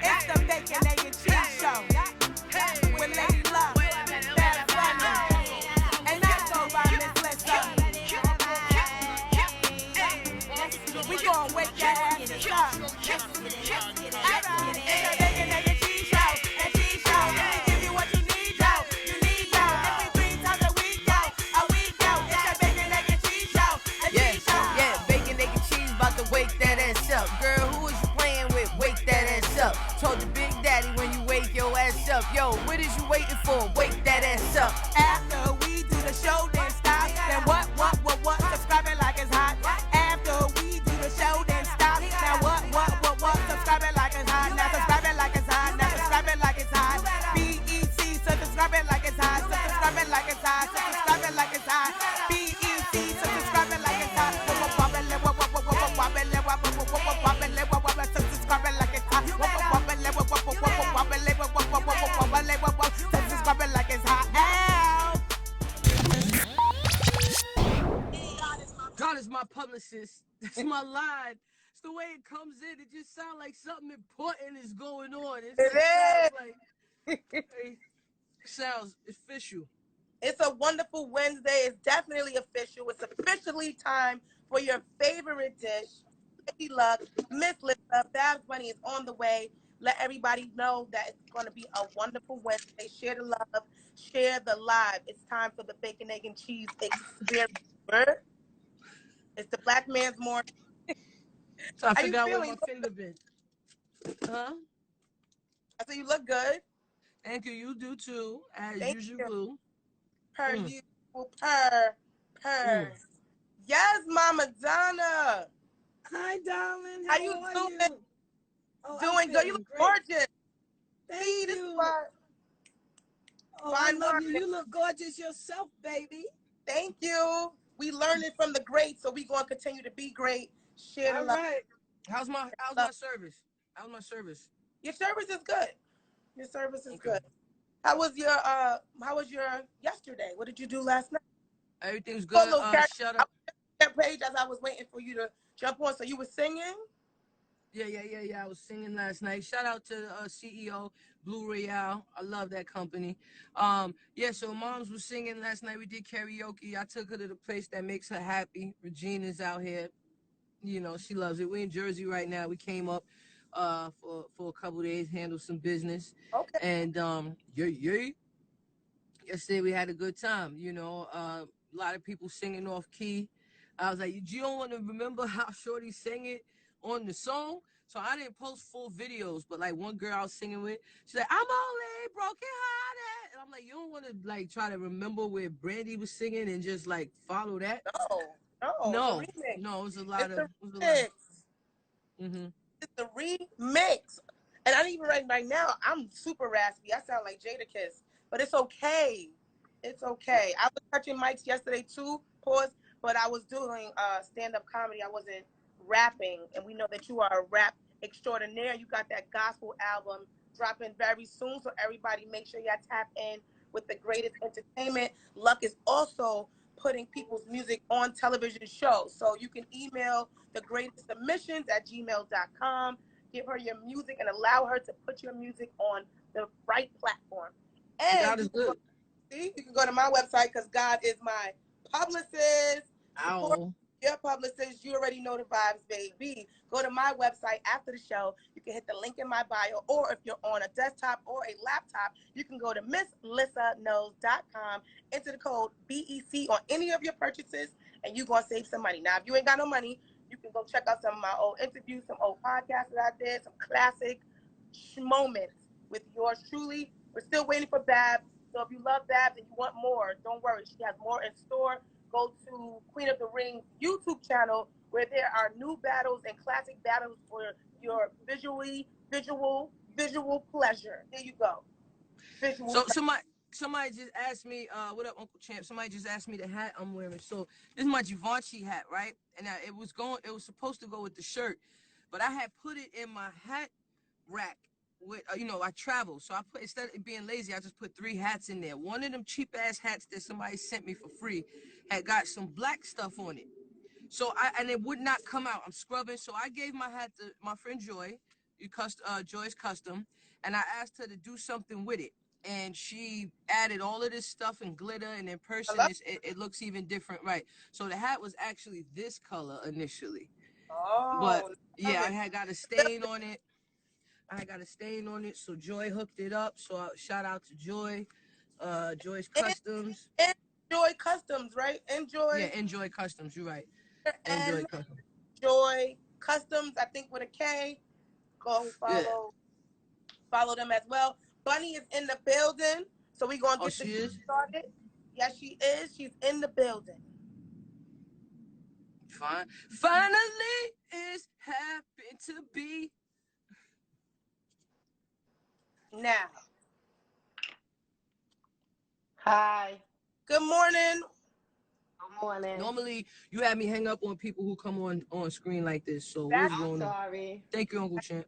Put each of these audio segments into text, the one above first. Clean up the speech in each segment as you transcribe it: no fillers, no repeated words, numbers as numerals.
It's the bacon, egg, and cheese show with Lady Love, Bad Bunny, and I go by Miss Lissa. We gon' wake that ass up. Alright, it's the bacon, egg, and cheese show. And cheese show, we give you what you need, yo. You need, yo. Every 3 times a week, yo. A week, yo. It's the bacon, egg, and cheese show. And cheese show. Yeah, bacon, egg, and cheese about to wake that ass up. Girl, who is you playing with? Wake that ass up. Told your big daddy when you wake your ass up. Yo, what is you waiting for? Wake that ass up. After we do the show, then stop. Then what? Subscribe it like it's hot. After we do the show, then stop. Now what? Subscribe it like it's hot. Now subscribe it like it's hot. Now subscribe it like it's hot. BEC, so subscribe it like it's hot. So subscribe it like it's hot. So subscribe it like it's hot. BEC, so subscribe it like it's hot. So subscribe it like it's hot. Subscribe it like it's hot. God is my publicist. That's my line. It's the way it comes in. It just sounds like something important is going on. It sounds official. It's a wonderful Wednesday. It's definitely official. It's officially time for your favorite dish. Lady Luck, Miss Lissa, Babs Bunny is on the way. Let everybody know that it's going to be a wonderful Wednesday. Share the love. Share the live. It's time for the bacon, egg, and cheese experience. It's the black man's morning. So I forgot where my finger been. Huh? I said you look good. Thank you. You do too, as Thank usual. You. Per usual. Per. Yes, Mama Donna. Hi, darling. How you doing? Doing good. You look gorgeous. Thank you. I love you. You look gorgeous yourself, baby. Thank you. We learning from the greats, so we gonna continue to be great. Share the love. Right. How's my service? How's my service? Your service is good. Your service is good. How was your yesterday? What did you do last night? Everything's good. Shut up. That page as I was waiting for you to jump on. So you were singing? Yeah. I was singing last night. Shout out to CEO Blue Royale. I love that company. So Moms was singing last night. We did karaoke. I took her to the place that makes her happy. Regina's out here. You know, she loves it. We're in Jersey right now. We came up for a couple days, handle some business. Okay. And yesterday we had a good time. You know, a lot of people singing off key. I was like, you don't want to remember how Shorty sang it on the song? So I didn't post full videos, but like one girl I was singing with, she's like, I'm only broken hearted. And I'm like, you don't want to like try to remember where Brandy was singing and just like follow that? No. It was a lot of. It's the remix. And I even right now, I'm super raspy. I sound like Jadakiss, but it's okay. It's okay. I was touching mics yesterday too, but I was doing stand-up comedy. I wasn't rapping, and we know that you are a rap extraordinaire. You got that gospel album dropping very soon, so everybody make sure y'all tap in with the greatest entertainment. Luck is also putting people's music on television shows, so you can email the greatest submissions at gmail.com. Give her your music and allow her to put your music on the right platform. And God is good. You can go to my website because God is my publicist. Ow. Your publicist, you already know the vibes, baby. Go to my website after the show. You can hit the link in my bio, or if you're on a desktop or a laptop, you can go to MissLissaKnows.com, enter the code BEC on any of your purchases, and you're going to save some money. Now, if you ain't got no money, you can go check out some of my old interviews, some old podcasts that I did, some classic moments with yours truly. We're still waiting for Babs, so if you love Babs and you want more, don't worry. She has more in store. Go to Queen of the Ring YouTube channel where there are new battles and classic battles for your visual pleasure. There you go. Somebody just asked me, what up, Uncle Champ? Somebody just asked me the hat I'm wearing. So this is my Givenchy hat, right? And it was supposed to go with the shirt, but I had put it in my hat rack. With I travel, so I put, instead of being lazy, I just put 3 hats in there. One of them cheap ass hats that somebody sent me for free had got some black stuff on it, so and it would not come out. I'm scrubbing, so I gave my hat to my friend Joy, Joy's Custom, and I asked her to do something with it. And she added all of this stuff and glitter, and in person, Hello? it looks even different, right? So the hat was actually this color initially, but Oh, love yeah, I it. had got a stain on it. So Joy hooked it up. So shout out to Joy, Joy's And, Customs. and Joy Customs, right? Yeah, Enjoy Enjoy Customs. You're right. Enjoy and Customs. Joy Customs, I think with a K. Go Yeah. follow them as well. Bunny is in the building, so we're gonna Oh, get the she show is. started. Yes, she is. She's in the building. Fine. Finally, it's happened to be. Now, Hi. good morning. Good morning. Normally, you have me hang up on people who come on screen like this. So Back, what's I'm going on? sorry. Thank you, Uncle Champ.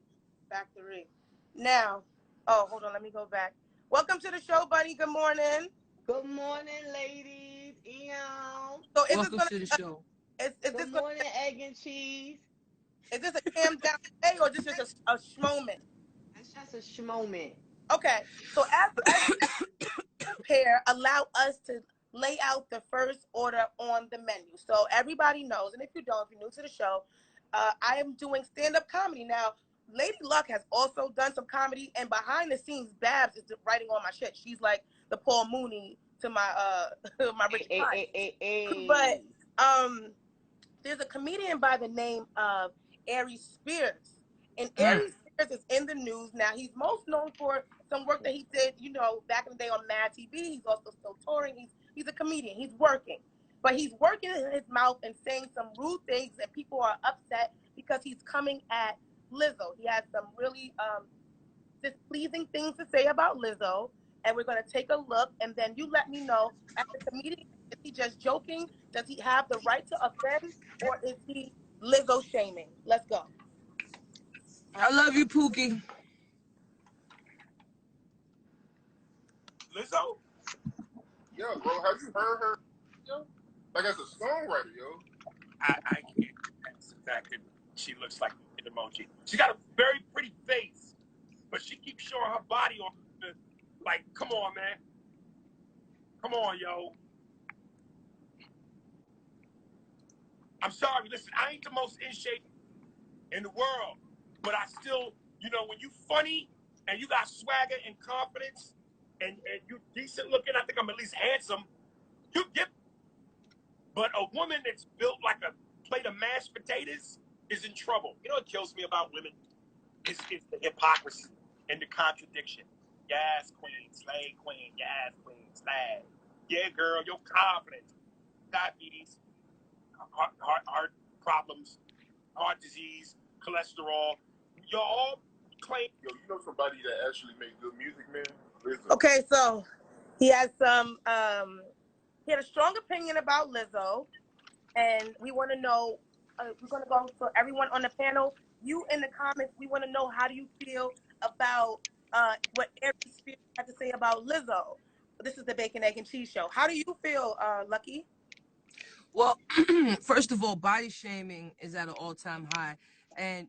Factory. Now, oh, hold on, let me go back. Welcome to the show, Bunny. Good morning. Good morning, ladies. Eon. So is this Welcome gonna to the show. is Good this morning, egg and cheese. is this a cam down day or this is a schmoment? It's just a schmoment. Okay. So as pair, allow us to lay out the first order on the menu. So everybody knows, and if you don't, if you're new to the show, I am doing stand-up comedy. Now, Lady Luck has also done some comedy, and behind the scenes, Babs is writing all my shit. She's like the Paul Mooney to my my Richard Pryor. But there's a comedian by the name of Aries Spears. And Aries Spears is in the news now. He's most known for some work that he did, back in the day on Mad TV. He's also still touring. He's a comedian. He's working. But he's working in his mouth and saying some rude things, and people are upset because he's coming at Lizzo. He has some really displeasing things to say about Lizzo, and we're going to take a look, and then you let me know, as a comedian, is he just joking? Does he have the right to offend, or is he Lizzo shaming? Let's go. I love you, Pookie. Lizzo? Yo, bro, have you heard her? Yo, like as a songwriter, yo. I can't answer the fact that she looks like an emoji. She's got a very pretty face, but she keeps showing her body on the, like, come on, man. Come on, yo. I'm sorry, listen, I ain't the most in shape in the world, but I still, when you funny and you got swagger and confidence and you decent looking, I think I'm at least handsome, you get. But a woman that's built like a plate of mashed potatoes is in trouble. You know what kills me about women is the hypocrisy and the contradiction. Yes, queen, slay queen, yes, queen, slay. Yeah, girl, you're confident. Diabetes, heart problems, heart disease, cholesterol. You all claim. Yo, you know somebody that actually make good music, man? Lizzo. Okay, so he has he had a strong opinion about Lizzo, and we want to know. We're going to go for everyone on the panel. You in the comments, we want to know, how do you feel about what Aries Spears had to say about Lizzo? This is the Bacon, Egg, and Cheese Show. How do you feel, Lucky? Well, first of all, body shaming is at an all-time high, and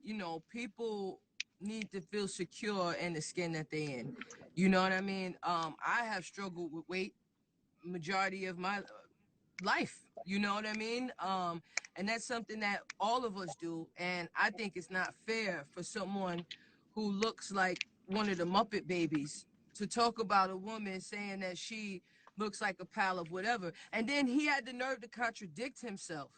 people need to feel secure in the skin that they're in. You know what I mean? I have struggled with weight majority of my life. You know what I mean? And that's something that all of us do. And I think it's not fair for someone who looks like one of the Muppet babies to talk about a woman saying that she looks like a pal of whatever. And then he had the nerve to contradict himself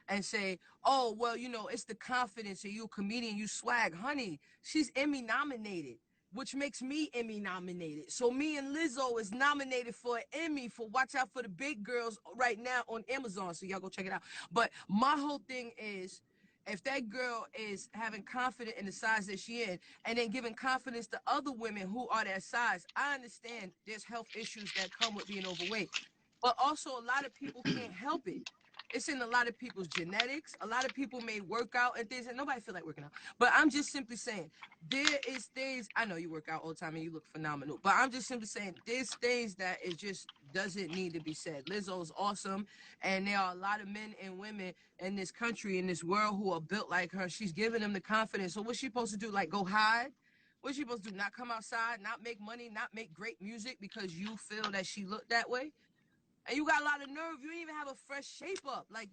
and say, oh, well, it's the confidence of you, comedian, you swag. Honey, she's Emmy nominated, which makes me Emmy nominated. So me and Lizzo is nominated for an Emmy for Watch Out for the Big Girls right now on Amazon. So y'all go check it out. But my whole thing is, if that girl is having confidence in the size that she in, and then giving confidence to other women who are that size, I understand there's health issues that come with being overweight. But also a lot of people can't help it. it's in a lot of people's genetics. A lot of people may work out and things, and nobody feel like working out. But I'm just simply saying, there is things, I know you work out all the time and you look phenomenal, but I'm just simply saying there's things that it just doesn't need to be said. Lizzo's awesome, and there are a lot of men and women in this country, in this world, who are built like her. She's giving them the confidence. So what's she supposed to do? Like, go hide? What's she supposed to do? Not come outside, not make money, not make great music because you feel that she looked that way? And you got a lot of nerve. You didn't even have a fresh shape up. Like,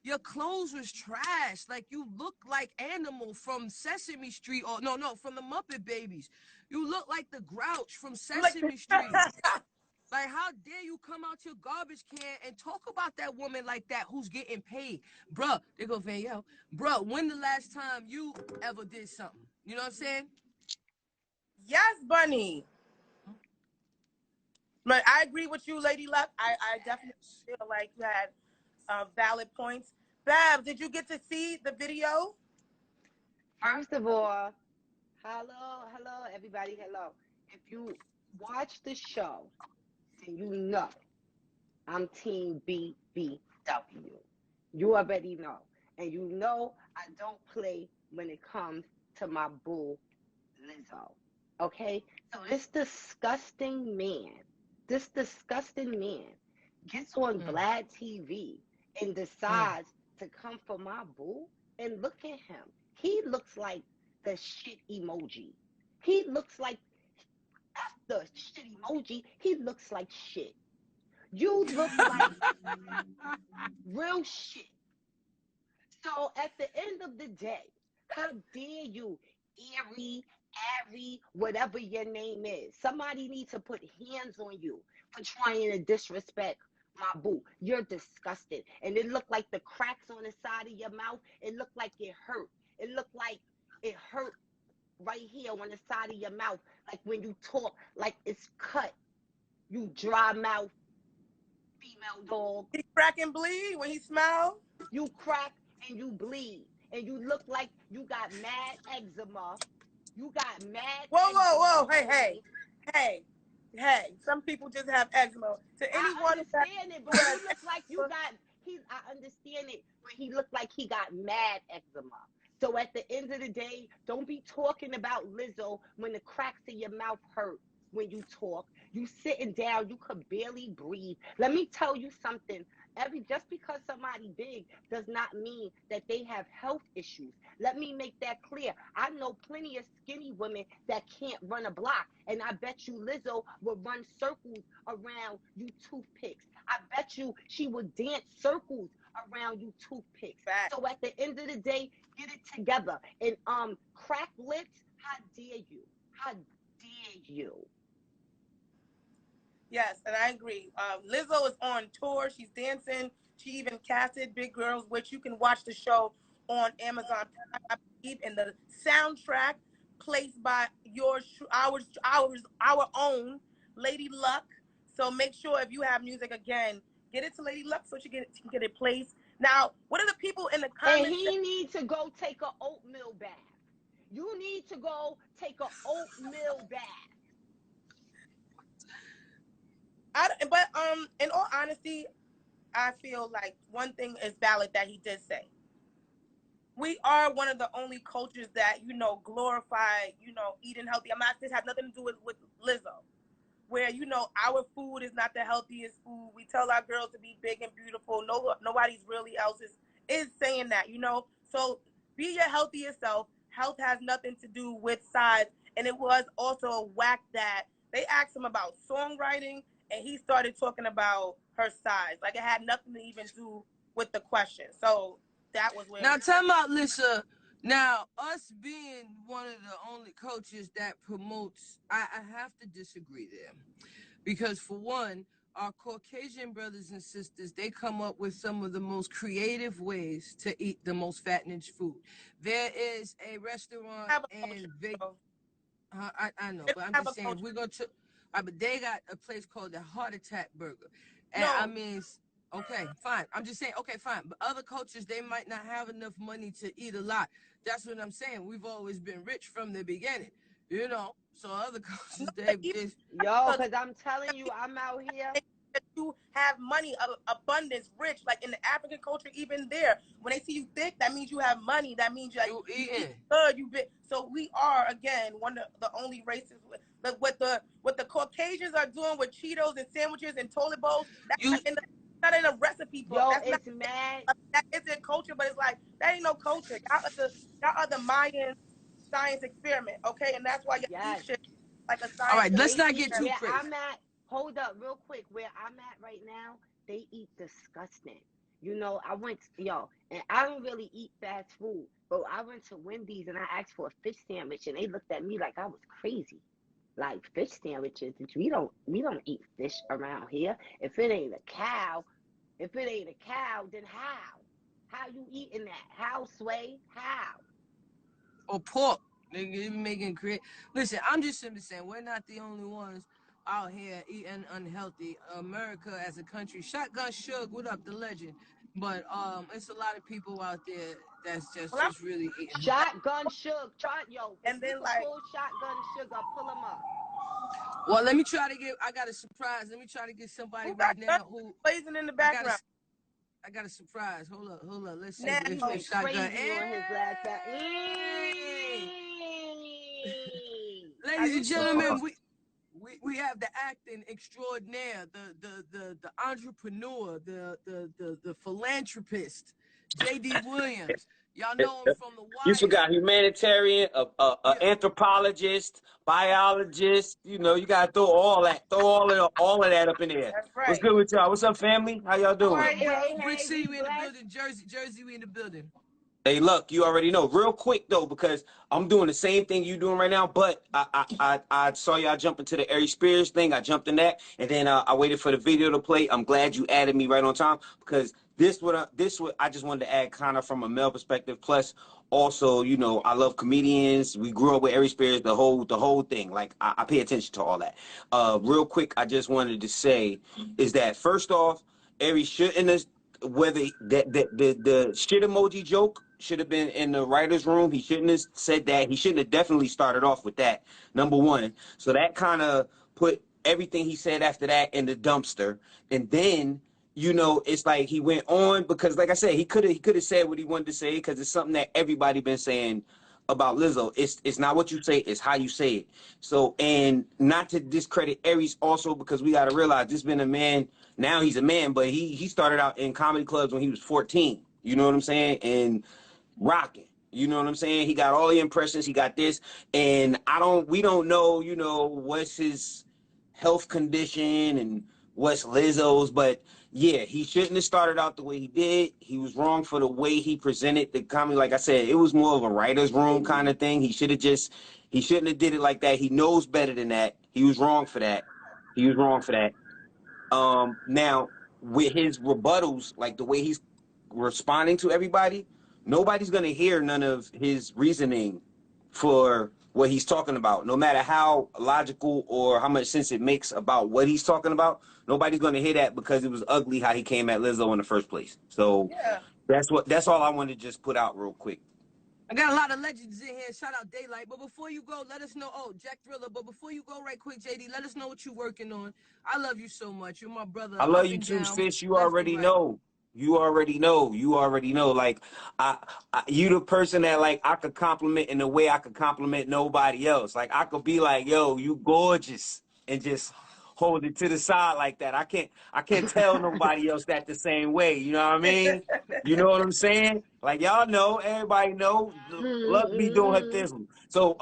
your clothes was trash. Like, you look like Animal from Sesame Street, or no, from the Muppet Babies. You look like the Grouch from Sesame Street. Like, how dare you come out your garbage can and talk about that woman like that who's getting paid? Bruh, they go, Vanielle, bruh, when the last time you ever did something? You know what I'm saying? Yes, Bunny. But I agree with you, Lady Luck. I definitely feel like you had valid points. Bab, did you get to see the video? First of all, hello, everybody, hello. If you watch the show, then you know I'm Team BBW. You already know. And you know I don't play when it comes to my boo, Lizzo. Okay? So this disgusting man gets on Vlad TV and decides to come for my boo, and look at him. He looks like the shit emoji. He looks like the shit emoji. He looks like shit. You look like real shit. So at the end of the day, how dare you, Aries, whatever your name is. Somebody needs to put hands on you for trying to disrespect my boo. You're disgusted. And it looked like the cracks on the side of your mouth, it looked like it hurt. It looked like it hurt right here on the side of your mouth. Like when you talk, like it's cut. You dry mouth, female dog. He crack and bleed when he smiled. You crack and you bleed. And you look like you got mad eczema. You got mad Whoa. eczema. Hey. Some people just have eczema. To anyone I understand it, but he looked like you got, I understand it, but he looked like he got mad eczema. So at the end of the day, don't be talking about Lizzo when the cracks in your mouth hurt when you talk. You sitting down, you could barely breathe. Let me tell you something. Just because somebody big does not mean that they have health issues. Let me make that clear. I know plenty of skinny women that can't run a block, and I bet you Lizzo will run circles around you toothpicks. I bet you she would dance circles around you toothpicks. So at the end of the day, get it together. And crack lips, how dare you? How dare you? Yes, and I agree. Lizzo is on tour. She's dancing. She even casted Big Girls, which you can watch the show on Amazon Prime, I believe, in the soundtrack placed by our own Lady Luck. So make sure if you have music, again, get it to Lady Luck so she can get it placed. Now, what are the people in the comments? And he needs to go take an oatmeal bath. You need to go take an oatmeal bath. But in all honesty, I feel like one thing is valid that he did say. We are one of the only cultures that, glorify, eating healthy. This has nothing to do with Lizzo, where, our food is not the healthiest food. We tell our girls to be big and beautiful. Nobody's really else is saying that, So be your healthiest self. Health has nothing to do with size. And it was also a whack that they asked him about songwriting, and he started talking about her size. Like, it had nothing to even do with the question. So that was where... Now, tell me about Lissa. Now, us being one of the only coaches that promotes, I have to disagree there. Because, for one, our Caucasian brothers and sisters, they come up with some of the most creative ways to eat the most fattening food. There is a restaurant in Vegas. I know, but I'm just saying, we're going to... but they got a place called the Heart Attack Burger. And I mean, okay, fine. I'm just saying, okay, fine. But other cultures, they might not have enough money to eat a lot. That's what I'm saying. We've always been rich from the beginning, So other cultures, Yo, because I'm telling you, I'm out here. that you have money, abundance, rich. Like in the African culture, even there, when they see you thick, that means you have money. That means you eating. Good. So we are again one of the only races what the Caucasians are doing with Cheetos and sandwiches and toilet bowls. That's not in a recipe book. Yo, That's it's not, mad. that isn't culture, but it's like that ain't no culture. Y'all are the Mayan science experiment, okay? And that's why y'all eat shit like a science. All right, let's not get too where crazy. I'm at, hold up real quick. Where I'm at right now, they eat disgusting. You know, I went, and I don't really eat fast food, but I went to Wendy's and I asked for a fish sandwich, and they looked at me like I was crazy. Like, fish sandwiches, we don't eat fish around here. If it ain't a cow, then how you eating that? How, Sway? How? Or pork. They even making create. Listen, I'm just simply saying we're not the only ones out here eating unhealthy. America as a country, Shotgun Suge, what up, the legend? But it's a lot of people out there that's just really eating. Shotgun Suge, and then like pull Shotgun Sugar, pull him up. Well, let me try to get. I got a surprise. Let me try to get somebody right now who blazing in the background. I got a surprise. Hold up. Let's see if Shotgun. On his last Ladies and gentlemen, we have the acting extraordinaire, the entrepreneur, the philanthropist, J.D. Williams. Y'all know him from The Wire. You forgot humanitarian, anthropologist, biologist. You know, you gotta throw all of that up in there. That's right. What's good with y'all? What's up, family? How y'all doing? Brick City, we in the building. Jersey, we in the building. Hey, look, you already know. Real quick though, because I'm doing the same thing you doing right now, but I saw y'all jump into the Aries Spears thing. I jumped in that, and then I waited for the video to play. I'm glad you added me right on time, because this I just wanted to add kind of from a male perspective. Plus, also, you know, I love comedians. We grew up with Aries Spears, the whole thing. Like I pay attention to all that. Real quick, I just wanted to say is that first off, Aries shouldn't have. Whether the shit emoji joke should have been in the writer's room. He shouldn't have said that. He shouldn't have definitely started off with that, number one. So that kind of put everything he said after that in the dumpster. And then, you know, it's like he went on because, like I said, he could have said what he wanted to say, because it's something that everybody been saying about Lizzo. It's not what you say, it's how you say it. So, and not to discredit Aries also, because we got to realize this been a man. Now he's a man, but he started out in comedy clubs when he was 14. You know what I'm saying? And rocking. You know what I'm saying? He got all the impressions. He got this. And we don't know, you know, what's his health condition and what's Lizzo's. But yeah, he shouldn't have started out the way he did. He was wrong for the way he presented the comedy. Like I said, it was more of a writer's room kind of thing. He shouldn't have did it like that. He knows better than that. He was wrong for that. Now, with his rebuttals, like the way he's responding to everybody, nobody's going to hear none of his reasoning for what he's talking about. No matter how logical or how much sense it makes about what he's talking about, nobody's going to hear that, because it was ugly how he came at Lizzo in the first place. So yeah. That's all I wanted to just put out real quick. I got a lot of legends in here. Shout out Daylight. But before you go, let us know. Oh, Jack Thriller. But before you go right quick, JD, let us know what you're working on. I love you so much. You're my brother. I love you too, sis. You already know. You already know. Like, you the person that, like, I could compliment in a way I could compliment nobody else. Like, I could be like, yo, you gorgeous, and just hold it to the side like that. I can't tell nobody else that the same way. You know what I mean? You know what I'm saying? Like, y'all know, everybody know. Love me doing her thistle. So,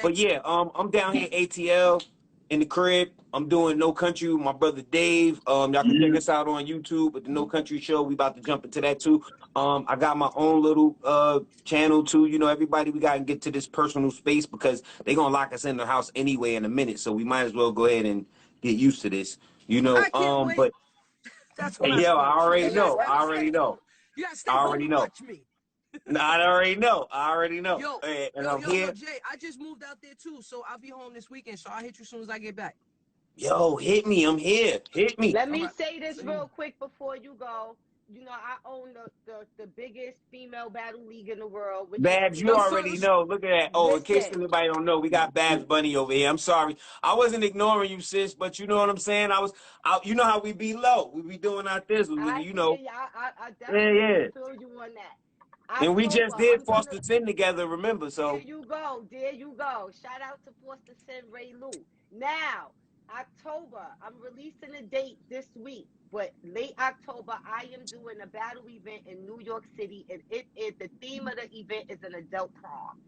but yeah, I'm down here ATL in the crib. I'm doing No Country with my brother Dave. Y'all can check us out on YouTube at the No Country Show. We about to jump into that too. I got my own little channel too. You know, everybody, we gotta get to this personal space, because they gonna lock us in the house anyway in a minute. So we might as well go ahead and get used to this. You know, but that's what I already know. You gotta stay home and watch me. I already know. Yo, and I'm here. Jay, I just moved out there too, so I'll be home this weekend. So I'll hit you as soon as I get back. Yo, hit me. I'm here. Hit me. Let me say this real quick before you go. you know, I own the biggest female battle league in the world, which is Babs, you So, the already know. Look at that. Oh, in case listen. anybody don't know, we got Babs Bunny over here. I'm sorry. I wasn't ignoring you, sis, but you know what I'm saying? You know how we be low. We be doing our thizzle, I you hear know. you. I Yeah, definitely yeah. feel you on that. And we October, just did I'm gonna. Foster Sin together, remember? There So you go. There you go. Shout out to Foster Sin Ray Lou. Now, October, I'm releasing a date this week, but late October, I am doing a battle event in New York City, and it is the theme of the event is an adult prom.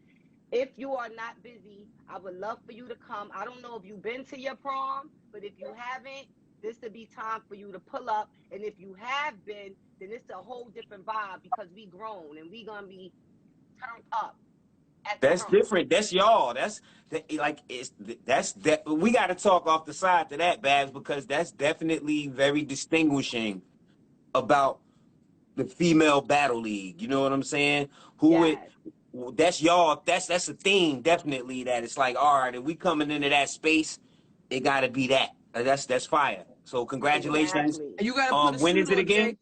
If you are not busy, I would love for you to come. I don't know if you've been to your prom, but if you haven't, this would be time for you to pull up. And if you have been, then it's a whole different vibe because we grown and we gonna be turned up at the that's prom. different. That's y'all. That's that. We got to talk off the side to that, Babs, because that's definitely very distinguishing about the female battle league. You know what I'm saying? Who it? Yes. That's y'all. That's a theme. Definitely that it's like, all right, if we coming into that space, it got to be that. That's fire. So congratulations. Exactly. and you gotta put a When suit is it on, again? Jay.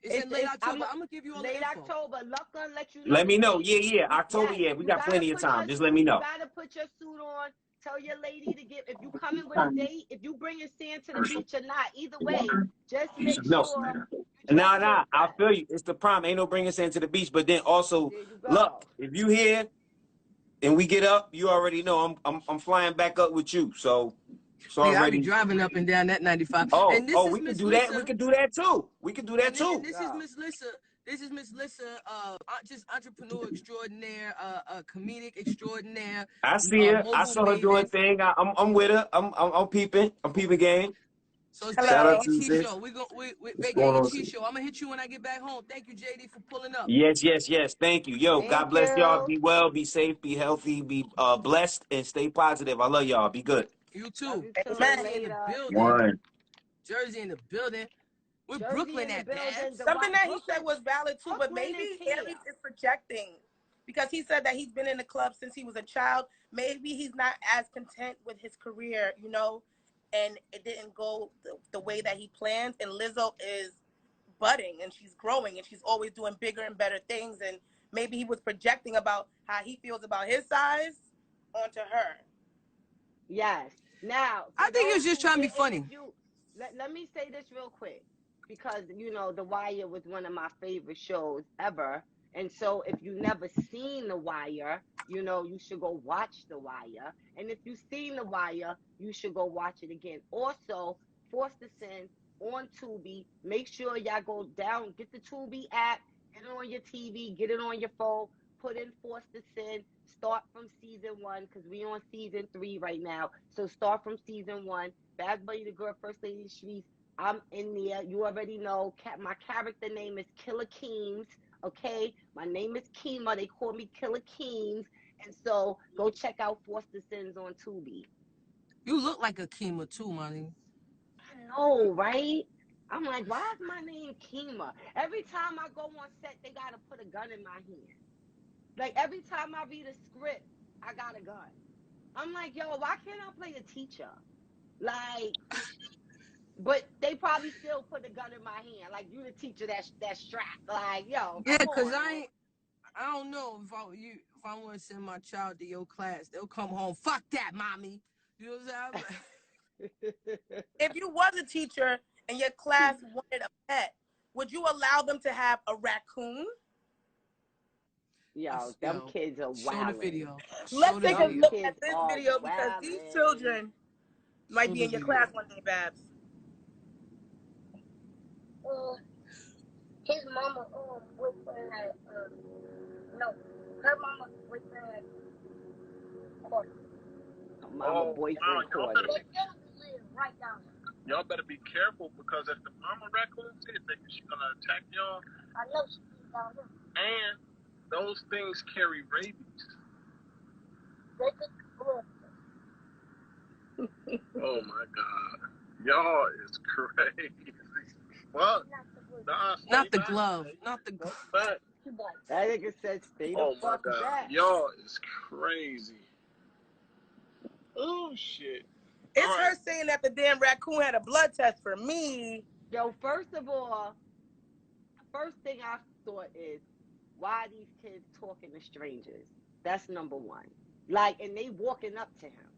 It's in late I'm October. I'm gonna give you all the late info. October. Luck gonna let you know Let the me know. date. Yeah. October. Yes, Yeah, we you got gotta plenty of put your time. Just let suit. me You know. gotta put your suit on. Tell your lady to get. If you coming with a date, if you bringing sand to the beach or not, either way, just make No. sure you dress to Nah. I impress. feel you. It's the prom. Ain't no bringing us into the beach. But then also, There you look, go. if you here and we get up, you already know I'm flying back up with you. So it's Nigga, I be already. driving up and down that 95. Oh, And this is we could Miss do that. We Lissa. could do that too. We could do that There too. you This is go. Miss Lissa. This is Miss Lissa, just entrepreneur extraordinaire, comedic extraordinaire, I see her. I mogul saw her do her maven. thing. I'm with her. I'm peeping. I'm peeping game. So it's Shout BEC out Hello. to you, Show. sis. We What's going on, BEC sis? Show. I'm gonna hit you when I get back home. Thank you, JD, for pulling up. Yes. Thank you. Yo, God Thank bless y'all. you. Be well, be safe, be healthy, be blessed, and stay positive. I love y'all. Be good. You Love too. you too. Amen. Jersey in the Later. building. One. Jersey in the building. We're Jersey Brooklyn in the at building. Babs. The Something what? that he said Brooklyn. was valid too, but Brooklyn maybe is here. Aries is projecting because he said that he's been in the club since he was a child. Maybe he's not as content with his career, you know, and it didn't go the way that he planned. And Lizzo is budding and she's growing and she's always doing bigger and better things. And maybe he was projecting about how he feels about his size onto her. Yes. Now, for I think he was those just who trying to be didn't funny. review, let me say this real quick because, you know, The Wire was one of my favorite shows ever. And so if you never seen The Wire, you know, you should go watch The Wire. And if you've seen The Wire, you should go watch it again. Also, Force to Sin on Tubi. Make sure y'all go down, get the Tubi app, get it on your TV, get it on your phone, put in Force to Sin. Start from season 1 because we on season 3 right now. So start from season 1. Bad Bunny, the girl, First Lady of the Streets. I'm in there. You already know. My character name is Killer Keems. Okay, my name is Kima. They call me Killer Keems. And so go check out Foster Sins on Tubi. You look like a Kima too, money. I know, right? I'm like, why is my name Kima? Every time I go on set, they gotta put a gun in my hand. Like every time I read a script, I got a gun. I'm like, yo, why can't I play a teacher? Like, but they probably still put a gun in my hand. Like, you the teacher that's strapped. Like, yo, Yeah, come cause on, man. I don't know if I want to send my child to your class, they'll come home. Fuck that, mommy. You know what I'm saying? If you was a teacher and your class wanted a pet, would you allow them to have a raccoon? Yo, them kids are Show the wildin'. video. Let's Show the take a Them video. look kids at this are video because these children might Show be the in your video. class one day, Babs. His mama boyfriend had no, her mama boyfriend had caught him. Mama boyfriend caught it. They still live right down there. Y'all better be careful because if the mama raccoon said that she's gonna attack y'all, I know she lives down there. and those things carry rabies. They think blood. Oh my God, y'all is crazy. What? Not the glove. Not the glove. But That nigga said, stay the oh my fuck God, back. y'all is crazy. Oh shit. It's All her right. saying that the damn raccoon had a blood test for me. Yo, first of all, first thing I thought is, why are these kids talking to strangers? That's number one. Like, and they walking up to him.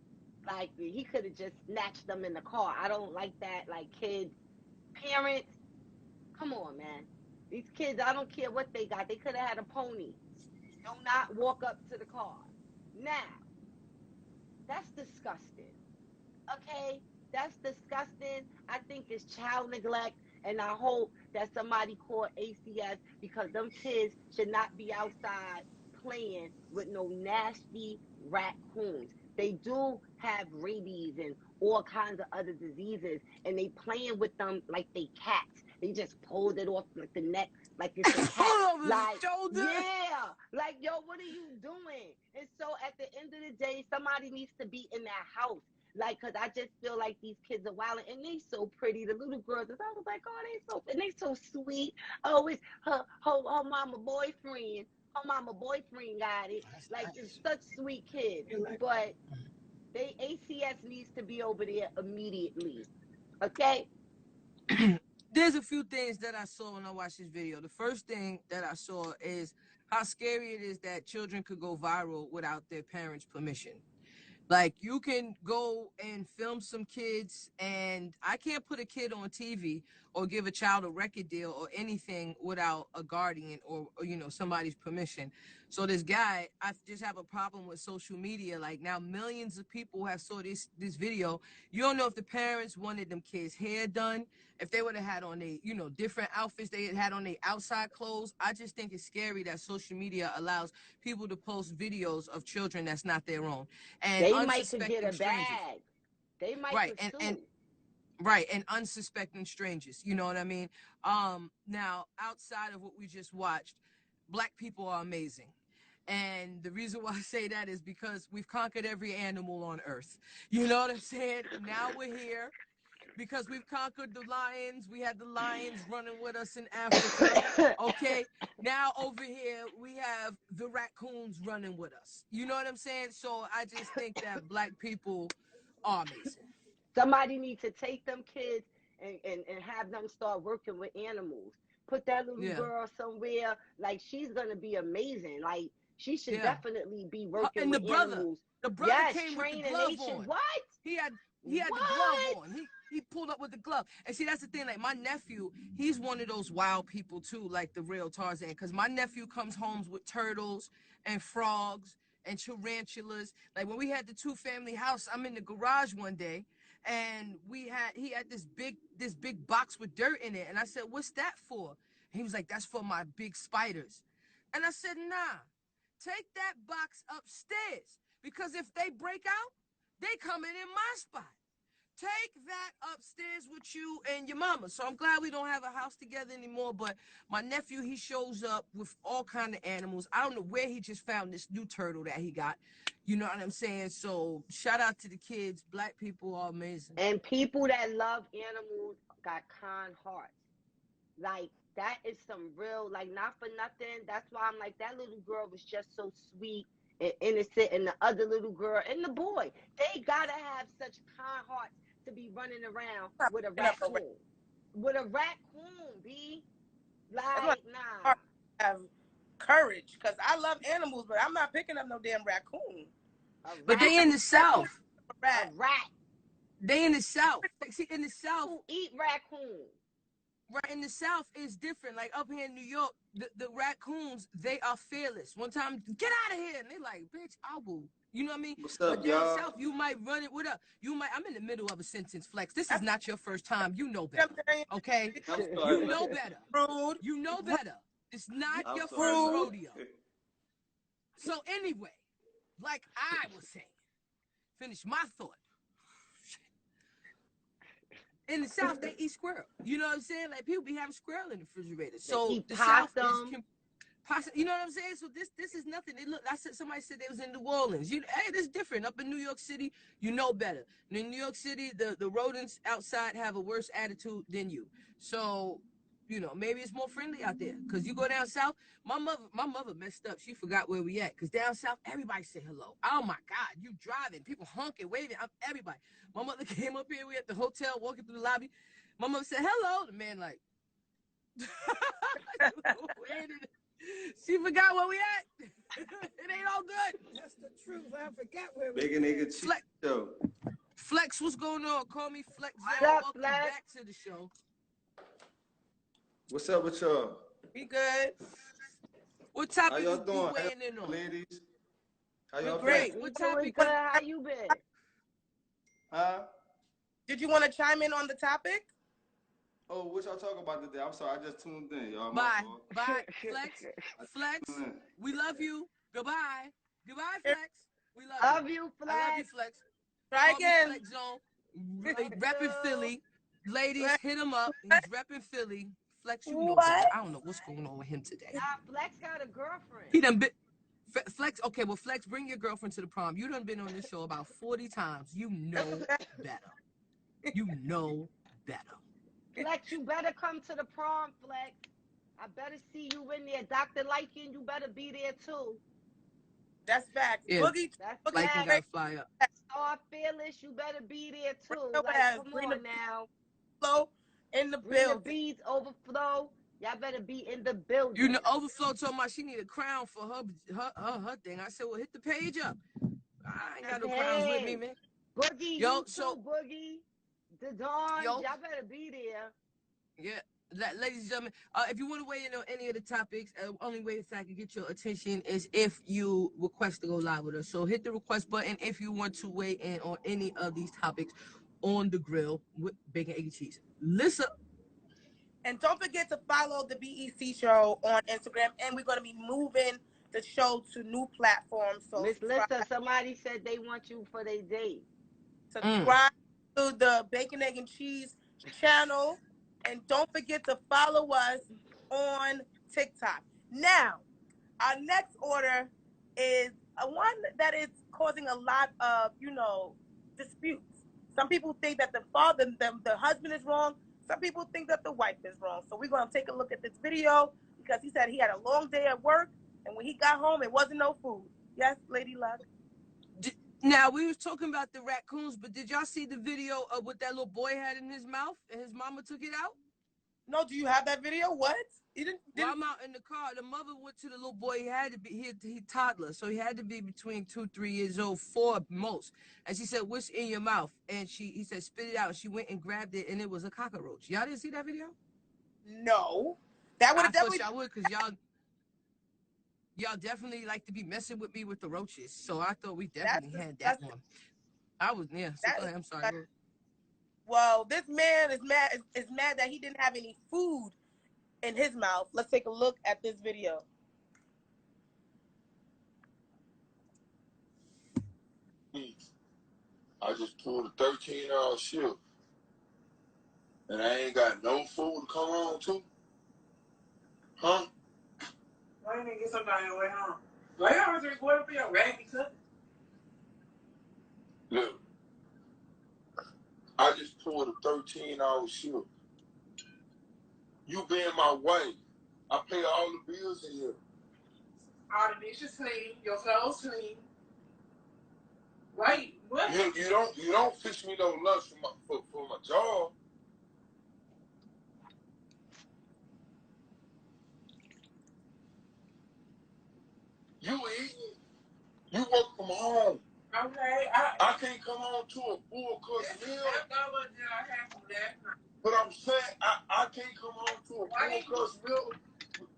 Like, he could have just snatched them in the car. I don't like that. Like, kids, parents, come on, man. These kids, I don't care what they got. They could have had a pony. Do not walk up to the car. Now, that's disgusting. Okay, that's disgusting. I think it's child neglect, and I hope that somebody called ACS, because them kids should not be outside playing with no nasty raccoons. They do have rabies and all kinds of other diseases, and they playing with them like they cats. They just pulled it off like the neck, like it's a cat. Pull over Like, the shoulder. yeah, like, yo, what are you doing? And so at the end of the day, somebody needs to be in that house. Like, cause I just feel like these kids are wild, and they so pretty. The little girls, I was like, oh, they so sweet. Oh, it's her mama boyfriend. Her mama boyfriend got it. Like, it's such sweet kids. But they ACS needs to be over there immediately. Okay. There's a few things that I saw when I watched this video. The first thing that I saw is how scary it is that children could go viral without their parents' permission. Like, you can go and film some kids, and I can't put a kid on TV or give a child a record deal or anything without a guardian or somebody's permission. So this guy, I just have a problem with social media. Like, now millions of people have saw this video. You don't know if the parents wanted them kids' hair done, if they would have had on a different outfits they had on their outside clothes. I just think it's scary that social media allows people to post videos of children that's not their own. And They might could unsuspecting get a strangers. bag. They might Right, pursue. and unsuspecting strangers. You know what I mean? Now, outside of what we just watched, Black people are amazing. And the reason why I say that is because we've conquered every animal on earth. You know what I'm saying? Now we're here because we've conquered the lions. We had the lions running with us in Africa. Okay, now over here we have the raccoons running with us. You know what I'm saying? So I just think that Black people are amazing. Somebody needs to take them kids and have them start working with animals. Put that little girl somewhere. Like, she's gonna be amazing. Like, she should definitely be working and with animals. The brother came with the glove on. What? He had the glove on. He pulled up with the glove. And see, that's the thing. Like, my nephew, he's one of those wild people too, like the real Tarzan. Because my nephew comes home with turtles and frogs and tarantulas. Like, when we had the 2-family house, I'm in the garage one day, and he had this big box with dirt in it. And I said, "What's that for?" And he was like, "That's for my big spiders." And I said, "Nah, take that box upstairs, because if they break out, they coming in my spot. Take that upstairs with you and your mama." So I'm glad we don't have a house together anymore. But my nephew, he shows up with all kind of animals. I don't know where he just found this new turtle that he got. You know what I'm saying? So shout out to the kids. Black people are amazing. And people that love animals got kind hearts. Like, that is some real, like, not for nothing. That's why I'm like, that little girl was just so sweet and innocent, and the other little girl and the boy, they gotta have such kind hearts to be running around with a raccoon. With a raccoon, B. Like, nah. Have courage, because I love animals, but I'm not picking up no damn raccoon. But they in the South. A rat. They in the South. See, in the South, who eat raccoons. Right, in the South is different. Like, up here in New York, the raccoons, they are fearless. One time, "Get out of here!" And they like, "Bitch, I will." You know what I mean? What's up, but down y'all? South, you might run it with I'm in the middle of a sentence, Flex. This is not your first time. You know better. Okay? You know better. Rude. You know better. It's not your sorry. first rodeo. So anyway, like I was saying, finish my thought. In the South, they eat squirrel. You know what I'm saying? Like, people be having squirrel in the refrigerator. So the South is you know what I'm saying? So this is nothing. Somebody said they was in New Orleans. Hey, this is different. Up in New York City, you know better. And in New York City, the rodents outside have a worse attitude than you. So, maybe it's more friendly out there. Because you go down South, my mother messed up. She forgot where we at. Because down South, everybody say hello. Oh, my God. You driving. People honking, waving. Everybody. My mother came up here. We at the hotel, walking through the lobby. My mother said, "Hello." The man like, She forgot where we at. It ain't all good. That's the truth. I forgot where we Big nigga cheat show. Flex, what's going on? Call me Flex. What Yo, up, welcome Flex? back to the show. What's up with y'all? We good. What How topic y'all you doing? weighing in on? Ladies? How We y'all great. been? We What doing topic? good. How you been? Huh? Did you want to chime in on the topic? Oh, what y'all talking about today? I'm sorry, I just tuned in, y'all. Bye. My fault. Bye. Flex. We love you. Goodbye. Goodbye, Flex. We love Love you. you, I love you, Flex. Flex. Try Call me again. Flex Zone. Love Repping you. Philly. Ladies, hit him up. He's repping Philly. Flex, you know What? better. I don't know what's going on with him today. Nah, Flex got a girlfriend. He done been. Flex, okay, well, Flex, bring your girlfriend to the prom. You done been on this show about 40 times. You know better. You know better. Flex, you better come to the prom, Flex. I better see you in there. Dr. Lycan, you better be there too. That's facts. Yeah. Boogie, That's Like you facts. gotta fly up. Star Fearless, you better be there too. your Like, ass. come Bring on the now. flow in the Bring the building. beads, overflow. Y'all better be in the building. You know, Overflow told me she need a crown for her thing. I said, well, hit the page up. I ain't got no crowns with me, man. Boogie, Yo, you so- too, Boogie. The Dawn, Yo. y'all better be there. Yeah. Ladies and gentlemen, if you want to weigh in on any of the topics, only way that I can get your attention is if you request to go live with us. So hit the request button if you want to weigh in on any of these topics on the grill with bacon, egg, and cheese. Listen. And don't forget to follow the BEC Show on Instagram. And we're going to be moving the show to new platforms. So Miss Lissa, somebody said they want you for their date. subscribe to the Bacon, Egg, and Cheese channel. And don't forget to follow us on TikTok. Now, our next order is one that is causing a lot of, disputes. Some people think that the husband is wrong. Some people think that the wife is wrong. So we're going to take a look at this video because he said he had a long day at work. And when he got home, it wasn't no food. Yes, Lady Luck? Now, we was talking about the raccoons, but did y'all see the video of what that little boy had in his mouth and his mama took it out? No, do you have that video? What? You didn't? While I'm out in the car, the mother went to the little boy. He had to be he toddler, so he had to be between 2, 3 years old, 4 at most. And she said, "What's in your mouth?" And he said, "Spit it out." And she went and grabbed it, and it was a cockroach. Y'all didn't see that video? No. That would I have definitely. thought y'all would, because y'all definitely like to be messing with me with the roaches. So I thought we definitely had that one. I was So go ahead. I'm sorry. Well, this man is mad that he didn't have any food in his mouth. Let's take a look at this video. I just pulled a 13-hour shift, and I ain't got no food to come home to. Huh? Why didn't you get something on your way home? Why you always recording for your raggedy cook? Look, I just pulled a 13-hour shift. You being my wife, I pay all the bills in here. All the dishes clean, your clothes clean. Wait, what? You don't fix me no lunch for my job. You eating? You work from home. Okay, I can't come home to a full course meal. I But I'm saying I can't come home to a full course meal.